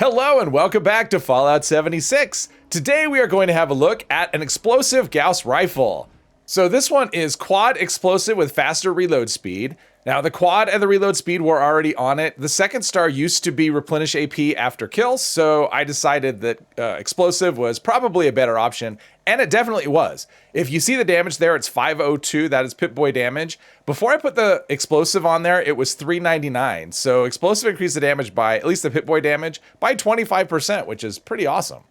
Hello and welcome back to Fallout 76. Today we are going to have a look at an explosive Gauss rifle. So this one is quad explosive with faster reload speed. Now the quad and the reload speed were already on it. The second star used to be replenish AP after kills, so I decided that explosive was probably a better option, and it definitely was. If you see the damage there, it's 502, that is Pip-Boy damage. Before I put the explosive on there, it was 399, so explosive increased the damage by, at least the Pip-Boy damage, by 25%, which is pretty awesome.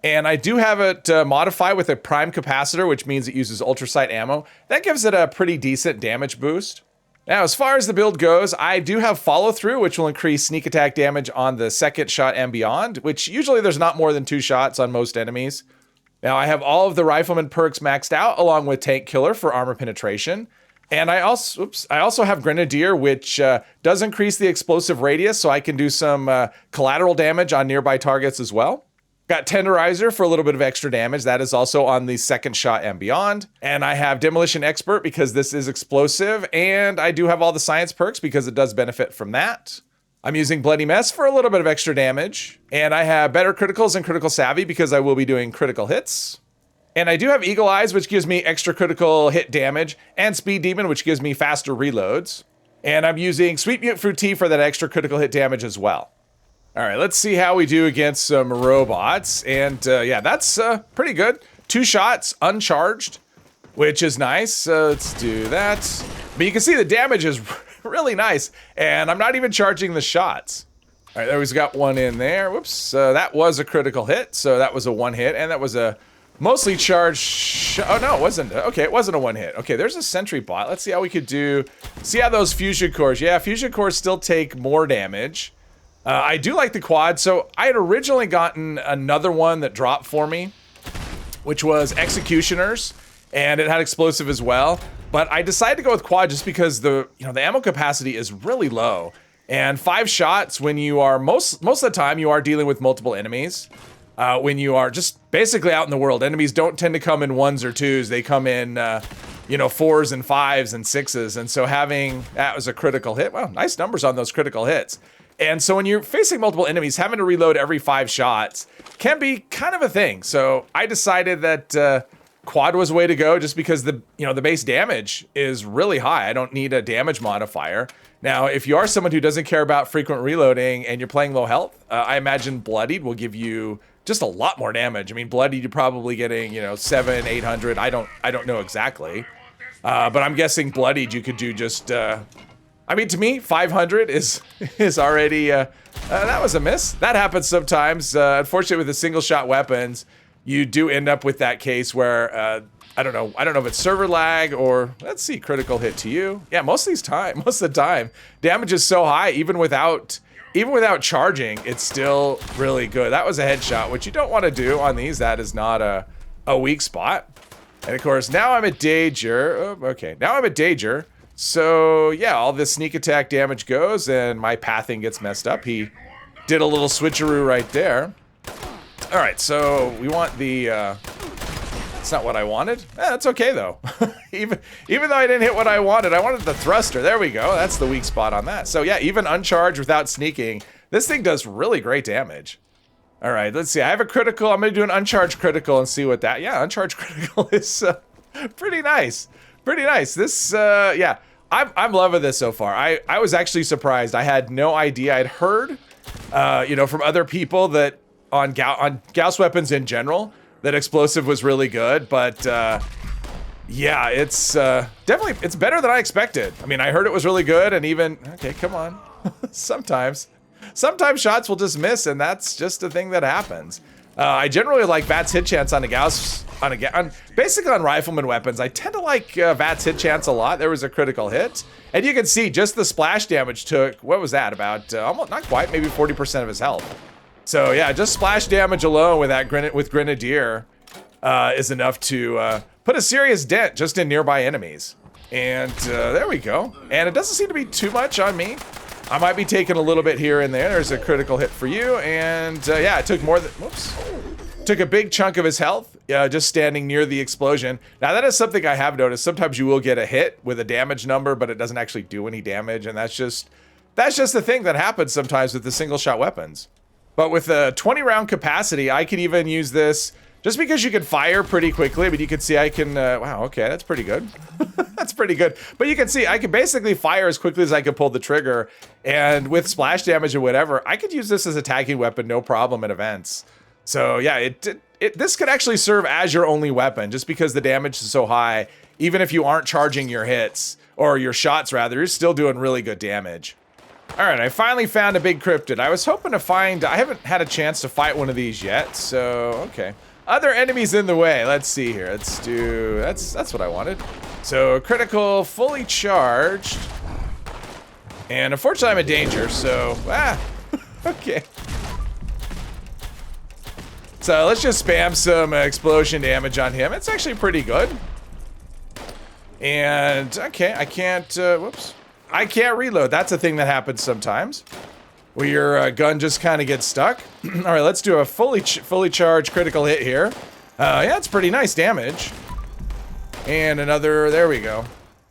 And I do have it modified with a prime capacitor, which means it uses ultrasight ammo. That gives it a pretty decent damage boost. Now, as far as the build goes, I do have follow through, which will increase sneak attack damage on the second shot and beyond, which usually there's not more than 2 shots on most enemies. Now, I have all of the rifleman perks maxed out, along with tank killer for armor penetration. And I also have grenadier, which does increase the explosive radius, so I can do some collateral damage on nearby targets as well. Got Tenderizer for a little bit of extra damage. That is also on the second shot and beyond. And I have Demolition Expert because this is explosive. And I do have all the science perks because it does benefit from that. I'm using Bloody Mess for a little bit of extra damage. And I have better criticals and critical savvy because I will be doing critical hits. And I do have Eagle Eyes, which gives me extra critical hit damage, and Speed Demon, which gives me faster reloads. And I'm using Sweet Mute Fruit Tea for that extra critical hit damage as well. All right, let's see how we do against some robots. And yeah, that's pretty good. 2 shots, uncharged, which is nice. Let's do that. But you can see the damage is really nice. And I'm not even charging the shots. All right, there we've got one in there. Whoops, that was a critical hit. So that was a 1 hit. And that was a mostly charged. Oh, no, it wasn't. Okay, it wasn't a 1 hit. Okay, there's a sentry bot. Let's see how we could do. See how those fusion cores. Yeah, fusion cores still take more damage. I do like the quad, so I had originally gotten another one that dropped for me, which was Executioners, and it had explosive as well. But I decided to go with quad just because the ammo capacity is really low, and 5 shots when you are most of the time you are dealing with multiple enemies. When you are just basically out in the world, enemies don't tend to come in 1s or 2s; they come in 4s and 5s and 6s, and so having that was a critical hit. Well, nice numbers on those critical hits. And so when you're facing multiple enemies, having to reload every 5 shots can be kind of a thing. So I decided that quad was the way to go just because the base damage is really high. I don't need a damage modifier. Now, if you are someone who doesn't care about frequent reloading and you're playing low health, I imagine Bloodied will give you just a lot more damage. I mean, Bloodied, you're probably getting, 700, 800. I don't know exactly. But I'm guessing Bloodied, you could do just... I mean, to me, 500 is already, that was a miss. That happens sometimes. Unfortunately, with the single shot weapons, you do end up with that case where, I don't know if it's server lag or, let's see, critical hit to you. Yeah, most of the time, damage is so high, even without charging, it's still really good. That was a headshot, which you don't want to do on these. That is not a weak spot. And of course, now I'm at Danger. Oh, okay, now I'm at Danger. So yeah, all this sneak attack damage goes and my pathing gets messed up. He did a little switcheroo right there. All right, so we want the, it's not what I wanted. That's okay though. even though I didn't hit what I wanted the thruster. There we go, that's the weak spot on that. So yeah, even uncharged without sneaking, this thing does really great damage. All right, let's see, I have a critical. I'm gonna do an uncharged critical and see what that, yeah, uncharged critical is pretty nice. Pretty nice. This, yeah. I'm loving this so far. I was actually surprised. I had no idea. I'd heard, from other people that on Gauss weapons in general, that explosive was really good. But yeah, it's definitely, it's better than I expected. I mean, I heard it was really good, and even, okay, come on. Sometimes shots will just miss, and that's just a thing that happens. I generally like VATS hit chance on a Gauss, basically on rifleman weapons. I tend to like VATS hit chance a lot. There was a critical hit, and you can see just the splash damage took, what was that, about almost, not quite, maybe 40% of his health. So yeah, just splash damage alone with that Grenadier is enough to put a serious dent just in nearby enemies. And there we go. And it doesn't seem to be too much on me. I might be taking a little bit here and there. There's a critical hit for you, and yeah, it took more than, whoops. Took a big chunk of his health, just standing near the explosion. Now that is something I have noticed. Sometimes you will get a hit with a damage number, but it doesn't actually do any damage, and that's just the thing that happens sometimes with the single shot weapons. But with a 20 round capacity, I could even use this just because you can fire pretty quickly. I mean, you can see I can, wow, okay, that's pretty good. That's pretty good. But you can see I can basically fire as quickly as I can pull the trigger. And with splash damage or whatever, I could use this as a tagging weapon, no problem in events. So yeah, this could actually serve as your only weapon just because the damage is so high. Even if you aren't charging your hits, or your shots rather, you're still doing really good damage. All right, I finally found a big cryptid. I was hoping to find, I haven't had a chance to fight one of these yet, so okay. Other enemies in the way, let's see here. Let's do, that's what I wanted. So critical, fully charged. And unfortunately I'm in danger, so, okay. So let's just spam some explosion damage on him. It's actually pretty good. And, okay, I can't, whoops. I can't reload. That's a thing that happens sometimes, where your gun just kind of gets stuck. All right, let's do a fully charged critical hit here. Yeah, it's pretty nice damage. And another, there we go.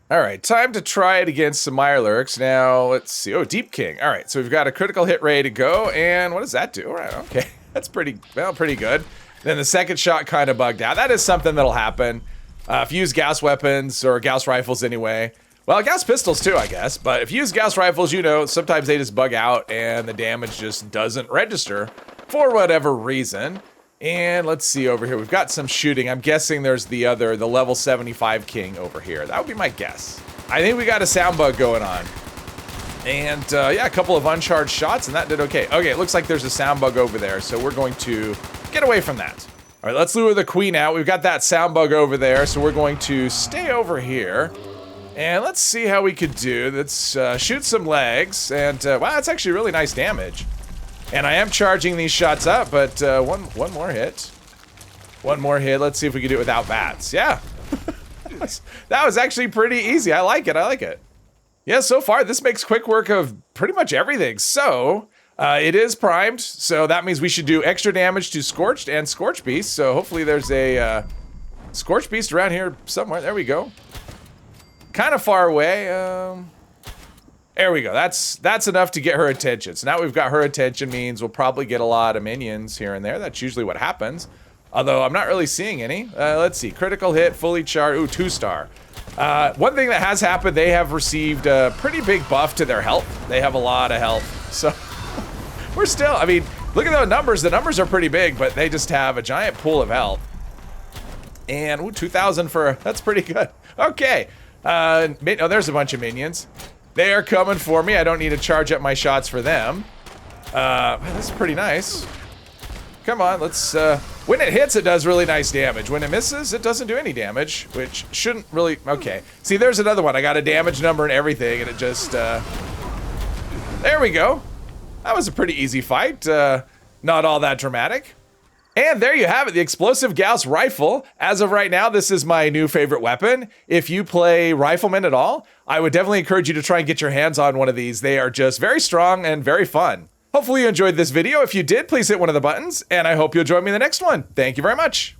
All right, time to try it against some Mirelurks. Now, let's see. Oh, Deep King. All right, so we've got a critical hit ready to go. And what does that do? All right, okay. That's pretty, well, pretty good. Then the second shot kind of bugged out. That is something that'll happen. If you use Gauss weapons, or Gauss rifles anyway. Well, Gauss pistols too, I guess. But if you use Gauss rifles, you know, sometimes they just bug out and the damage just doesn't register for whatever reason. And let's see over here. We've got some shooting. I'm guessing there's the level 75 king over here. That would be my guess. I think we got a sound bug going on. And yeah, a couple of uncharged shots and that did okay. Okay, it looks like there's a sound bug over there. So we're going to get away from that. All right, let's lure the queen out. We've got that sound bug over there. So we're going to stay over here. And let's see how we could do. Let's shoot some legs. And wow, that's actually really nice damage. And I am charging these shots up, but one more hit. One more hit. Let's see if we can do it without bats. Yeah. That was actually pretty easy. I like it. I like it. Yeah, so far this makes quick work of pretty much everything. So it is primed. So that means we should do extra damage to Scorched and Scorch Beast. So hopefully there's a Scorch Beast around here somewhere. There we go. Kind of far away. There we go. That's enough to get her attention. So now we've got her attention means we'll probably get a lot of minions here and there. That's usually what happens. Although I'm not really seeing any. Let's see. Critical hit, fully charged. Ooh, 2-star. One thing that has happened, they have received a pretty big buff to their health. They have a lot of health. So we're still, I mean, look at those numbers. The numbers are pretty big, but they just have a giant pool of health. And ooh, 2,000 for, that's pretty good. Okay. Oh, there's a bunch of minions. They are coming for me. I don't need to charge up my shots for them. This is pretty nice. Come on, let's, when it hits, it does really nice damage. When it misses, it doesn't do any damage, which shouldn't really, okay. See, there's another one. I got a damage number and everything, and it just, there we go. That was a pretty easy fight. Not all that dramatic. And there you have it, the explosive Gauss rifle. As of right now, this is my new favorite weapon. If you play Rifleman at all, I would definitely encourage you to try and get your hands on one of these. They are just very strong and very fun. Hopefully you enjoyed this video. If you did, please hit one of the buttons, and I hope you'll join me in the next one. Thank you very much.